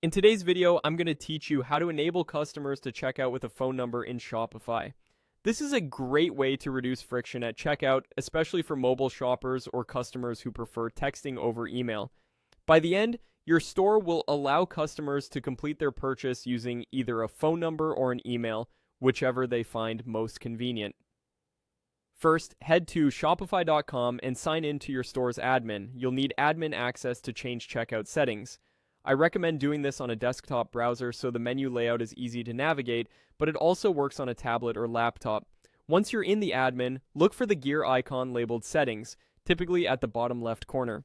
In today's video, I'm going to teach you how to enable customers to check out with a phone number in Shopify. This is a great way to reduce friction at checkout, especially for mobile shoppers or customers who prefer texting over email. By the end, your store will allow customers to complete their purchase using either a phone number or an email, whichever they find most convenient. First, head to shopify.com and sign in to your store's admin. You'll need admin access to change checkout settings. I recommend doing this on a desktop browser so the menu layout is easy to navigate, but it also works on a tablet or laptop. Once you're in the admin, look for the gear icon labeled Settings, typically at the bottom left corner.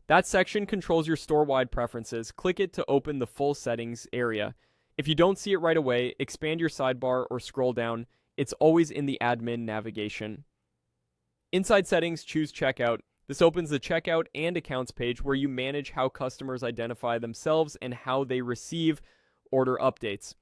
That section controls your store-wide preferences. Click it to open the full settings area. If you don't see it right away, expand your sidebar or scroll down. It's always in the admin navigation. Inside Settings, choose Checkout. This opens the Checkout and Accounts page where you manage how customers identify themselves and how they receive order updates.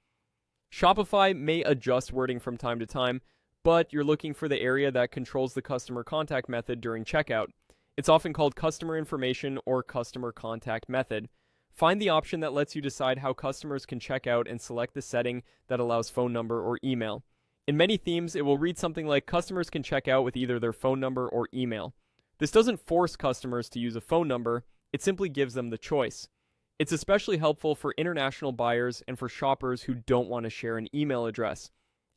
Shopify may adjust wording from time to time, but you're looking for the area that controls the customer contact method during checkout. It's often called Customer Information or Customer Contact Method. Find the option that lets you decide how customers can check out and select the setting that allows phone number or email. In many themes, it will read something like customers can check out with either their phone number or email. This doesn't force customers to use a phone number, it simply gives them the choice. It's especially helpful for international buyers and for shoppers who don't want to share an email address.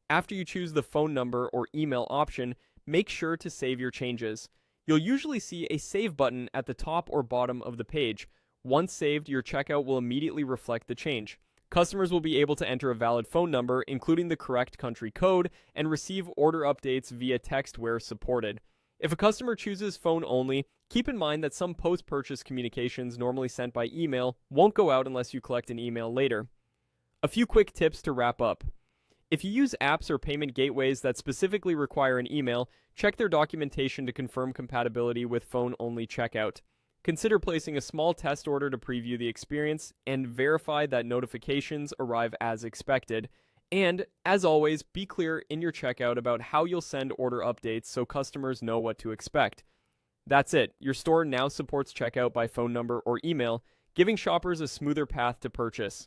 After you choose the phone number or email option, make sure to save your changes. You'll usually see a Save button at the top or bottom of the page. Once saved, your checkout will immediately reflect the change. Customers will be able to enter a valid phone number, including the correct country code, and receive order updates via text where supported. If a customer chooses phone only, keep in mind that some post-purchase communications normally sent by email won't go out unless you collect an email later. A few quick tips to wrap up. If you use apps or payment gateways that specifically require an email, check their documentation to confirm compatibility with phone-only checkout. Consider placing a small test order to preview the experience and verify that notifications arrive as expected. And, as always, be clear in your checkout about how you'll send order updates so customers know what to expect. That's it. Your store now supports checkout by phone number or email, giving shoppers a smoother path to purchase.